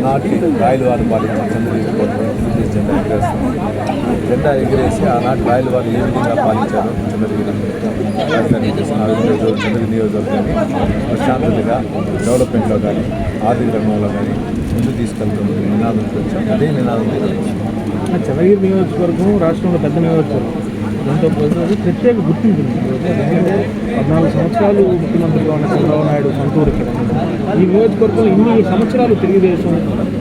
ఆనాటి రాయలవారు పాలించిన చంద్రగిరి కోటలో జెండా ఎగరేస్తాం. జెండా ఎగిరేసి ఆనాటి రాయలవారు ఏ విధంగా పాలించారో చంద్రగిరి రాజధాని చేసిన చంద్రగిరి నియోజకవర్గాన్ని ప్రశాంతతగా డెవలప్మెంట్లో కానీ ఆర్థిక రంగంలో కానీ ముందు తీసుకెళ్తున్న నినాదంతో వచ్చాం. అదే నినాదంతో చంద్రగిరి నియోజకవర్గం రాష్ట్రంలో పెద్ద నియోజకవర్గం, దాంతో ప్రత్యేక గుర్తింపు ఉంది. ఎందుకంటే 14 సంవత్సరాలు ముఖ్యమంత్రిగా ఉన్న చంద్రబాబు నాయుడు సొంతూరు ఇక్కడ. ఈ నియోజకవర్గంలో ఇన్ని సంవత్సరాలు తెలుగుదేశం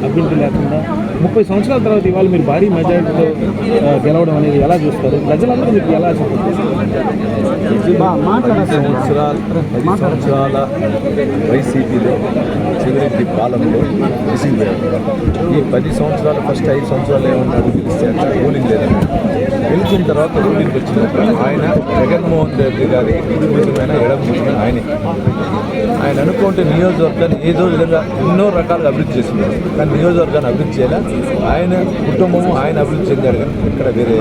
అభ్యర్థి లేకుండా 30 సంవత్సరాల తర్వాత ఇవాళ మీరు భారీ మెజారిటీతో గెలవడం అనేది ఎలా చూస్తారు? ప్రజలందరూ మీకు ఎలా సపోర్ట్ చేస్తారు? 10 సంవత్సరాల వైసీపీలో చివరి పాలనలో విసిగిపోయారు. ఈ 10 సంవత్సరాలు ఫస్ట్ 5 సంవత్సరాలు ఏమన్నాడు, గెలిస్తే అక్కడ రూలింగ్ లేదన్నాడు. గెలిచిన తర్వాత రూలింగ్ వచ్చినప్పుడు ఆయన జగన్మోహన్ రెడ్డి గారి కుటుంబమైన ఎడమమైన ఆయన అనుకుంటే నియోజకవర్గాన్ని ఏదో విధంగా ఎన్నో రకాలుగా అభివృద్ధి చేస్తున్నారు. కానీ నియోజకవర్గాన్ని అభివృద్ధి చేయాలి, ఆయన కుటుంబము ఆయన అభివృద్ధి చెందారు కానీ ఇక్కడ వేరే.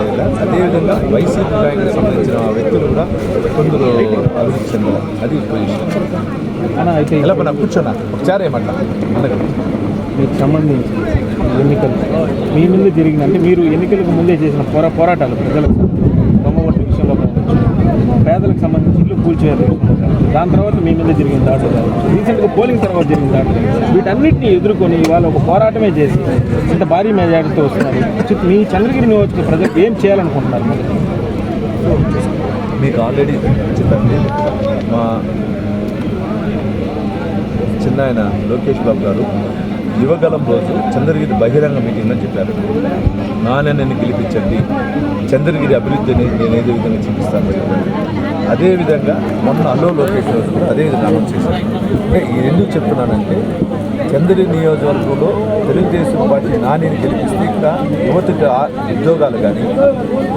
అదేవిధంగా వైసీపీ బ్యాంకుకి సంబంధించిన వ్యక్తులు కూడా కొందరు అభివృద్ధి చెందారు. అది పొజిషన్. అయితే ఇలా మన కూర్చోన్నా ఒకసారి ఏమన్నా మీకు సంబంధించి ఎన్నికలు మీ ముందు జరిగిన, అంటే మీరు ఎన్నికలకు ముందే చేసిన పోరాటాలు ప్రజలకు దొంగగొట్ట విషయంలో పేదలకు సంబంధించి ఇల్లు కూల్చేయాలి, దాని తర్వాత మీ మీద జరిగిన దాడులు కావచ్చు, రీసెంట్గా పోలింగ్ తర్వాత జరిగిన దాడులు, వీటన్నిటిని ఎదుర్కొని ఇవాళ ఒక పోరాటమే చేసి ఇంత భారీ మెజారిటీతో వస్తున్నారు. మీ చంద్రగిరి నియోజక ప్రజలకు ఏం చేయాలనుకుంటున్నారు? మీకు ఆల్రెడీ చెప్పండి, మా చిన్నాయన లోకేష్ బాబు గారు యువగలం రోజు చంద్రగిరి బహిరంగ మీటింగ్లో చెప్పారు, నాన్నని గెలిపించండి, చంద్రగిరి అభివృద్ధిని నేను ఏదో విధంగా చూపిస్తాను చెప్పాను. అదేవిధంగా మొన్న అల్లో లోకేష్ రోజు కూడా అదే విధంగా అనౌన్స్ చేశాను. అంటే ఈ ఎందుకు చెప్తున్నానంటే, చంద్రగిరి నియోజకవర్గంలో తెలుగుదేశం పార్టీ నానిని గెలిపిస్తే ఇక్కడ యువతకి ఉద్యోగాలు కానీ,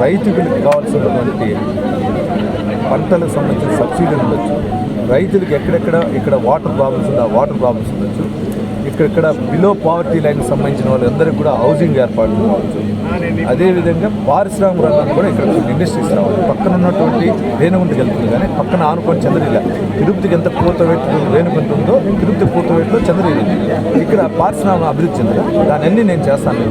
రైతులకు కావాల్సినటువంటి పంటలకు సంబంధించిన సబ్సిడీలు ఉండొచ్చు, రైతులకు ఇక్కడ వాటర్ ప్రాబ్లమ్స్ ఉందా వాటర్ ప్రాబ్లమ్స్ ఉండొచ్చు, ఇక్కడ బిలో పావర్టీ లైన్కి సంబంధించిన వాళ్ళందరికీ కూడా హౌసింగ్ ఏర్పాటు కావచ్చు. అదేవిధంగా పారిశ్రామిక రంగాన్ని కూడా ఇక్కడ ఇండస్ట్రీస్ రావాలి. పక్కన ఉన్నటువంటి రేణుగుంటకి వెళ్తుంది, కానీ పక్కన ఆనుకొని చంద్రగిరి, తిరుపతికి ఎంత పూతవేటు రేణుగుంట ఉందో తిరుపతి పూతవేటులో చంద్రగిరి, ఇక్కడ పారిశ్రామిక అభివృద్ధి చెందడం, దాన్ని అన్నీ నేను చేస్తాను.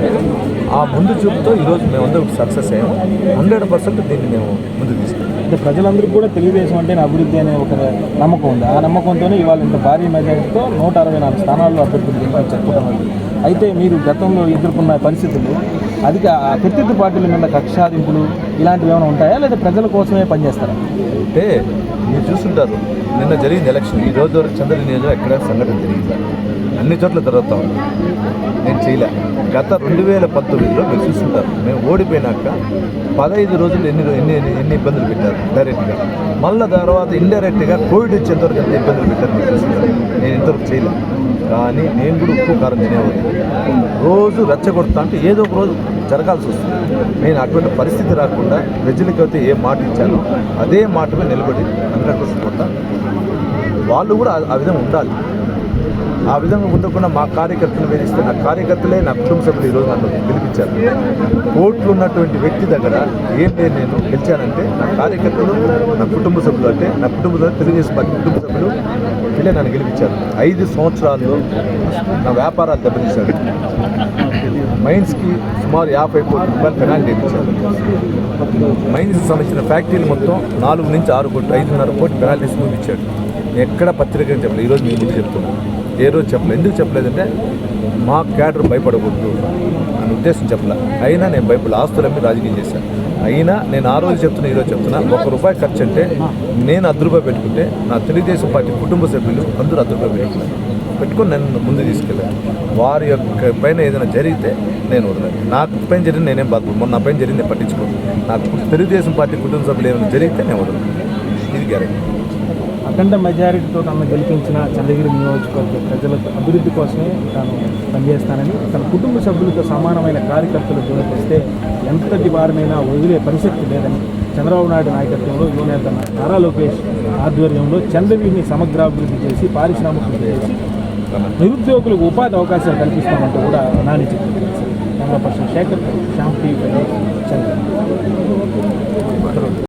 ఆ ముందు చూపుతో ఈరోజు మేమందరూ సక్సెస్ అయ్యాము. 100% దీన్ని మేము ముందుకు తీసుకెళ్ళాం. అంటే ప్రజలందరూ కూడా తెలుగుదేశం అంటే అభివృద్ధి అనే ఒక నమ్మకం ఉంది. ఆ నమ్మకంతోనే ఇవాళ ఇంత భారీ మెజారిటీతో 164 స్థానాల్లో అభ్యర్థులు చెప్పుకోవడం. అయితే మీరు గతంలో ఎదుర్కొన్న పరిస్థితులు అధిక ప్రత్యర్థి పార్టీల మీద కక్ష సాధింపులు ఇలాంటివి ఏమైనా ఉంటాయా, లేదా ప్రజల కోసమే పనిచేస్తారా? అంటే మీరు చూస్తుంటారు, నిన్న జరిగింది ఎలక్షన్, ఈ రోజు వరకు చంద్రగిరి నియోజకవర్గంలో ఎక్కడ సంఘటన జరిగింది, అన్ని చోట్ల జరుగుతూ ఉంది. నేను చేయలే. గత 2019లో మీరు చూస్తుంటారు, మేము ఓడిపోయినాక 15 రోజులు ఎన్ని ఇబ్బందులు పెట్టారు డైరెక్ట్గా, మళ్ళీ తర్వాత ఇండైరెక్ట్గా కోవిడ్ వచ్చేంతవరకు ఎంత ఇబ్బందులు పెట్టారు మీరు చూస్తుంటారు. నేను ఇంతవరకు చేయలే, కానీ నేను కూడా ఉప్పు కారం తినేవాడు. రోజు రెచ్చగొడతా అంటే ఏదో ఒక రోజు జరగాల్సి వస్తుంది. నేను అటువంటి పరిస్థితి రాకుండా ప్రజలకి అయితే ఏ మాట ఇచ్చానో అదే మాటమే నిలబడి 100% కొడతాను. వాళ్ళు కూడా ఆ విధంగా ఉండాలి. ఆ విధంగా ఉండకుండా మా కార్యకర్తలు వేధిస్తే, నా కార్యకర్తలే నా కుటుంబ సభ్యులు ఈరోజు నన్ను గెలిపించారు. కోట్లు ఉన్నటువంటి వ్యక్తి దగ్గర ఏం లేదు, నేను గెలిచానంటే నా కార్యకర్తలు, నా కుటుంబ సభ్యులు, అంటే నా కుటుంబ తెలుగుదేశం పార్టీ కుటుంబ సభ్యులు వీళ్ళే నన్ను గెలిపించారు. 5 సంవత్సరాల్లో నా వ్యాపారాలు దెబ్బతీశారు. మైన్స్కి సుమారు 50 కోట్ల రూపాయలు పెనాల్టీ ఇప్పించారు. మైన్స్కి సంబంధించిన ఫ్యాక్టరీలు మొత్తం 4 నుంచి 6 కోట్లు, 5.5 కోట్లు పెనాల్టీస్ ఇచ్చాడు. ఎక్కడ పత్రికలు చెప్పలేదు, ఈరోజు మేము ముందు చెప్తున్నాం. ఏ రోజు చెప్పలేదు. ఎందుకు చెప్పలేదంటే మా క్యాడర్ భయపడకూడదు అని ఉద్దేశం చెప్పలే. అయినా నేను భయపడ ఆస్తులన్నీ రాజకీయం చేశాను. అయినా నేను ఆ రోజు చెప్తున్నా, ఈరోజు చెప్తున్నా, ₹1 ఖర్చు అంటే నేను ₹10 పెట్టుకుంటే నా తెలుగుదేశం పార్టీ కుటుంబ సభ్యులు అందరూ ₹10 పెట్టుకొని నన్ను ముందు తీసుకెళ్ళాను. వారి యొక్క పైన ఏదైనా జరిగితే నేను వదలను. నాకు పైన జరిగింది నేనేం బాధపడు, మొన్న నా పైన జరిగింది నేను పట్టించుకోను. నాకు తెలుగుదేశం పార్టీ కుటుంబ సభ్యులు ఏమైనా జరిగితే నేను వదలను. ఇది గ్యారెంటీ. అఖండ మెజారిటీతో తను గెలిపించిన చంద్రగిరి నియోజకవర్గ ప్రజల అభివృద్ధి కోసమే తాను పనిచేస్తానని, తన కుటుంబ సభ్యులతో సమానమైన కార్యకర్తలు జోలికొస్తే ఎంతటి వారినైనా వదిలే పరిస్థితి లేదని చంద్రబాబు నాయుడు నాయకత్వంలో యువనేత నారా లోకేష్ ఆధ్వర్యంలో చంద్రగిరిని సమగ్రాభివృద్ధి చేసి పారిశ్రామికలు చేసి నిరుద్యోగులకు ఉపాధి అవకాశాలు కల్పిస్తామంటూ కూడా నాని చెప్పింది. Camera person Shekhar, Shyam TV, Chandragiri.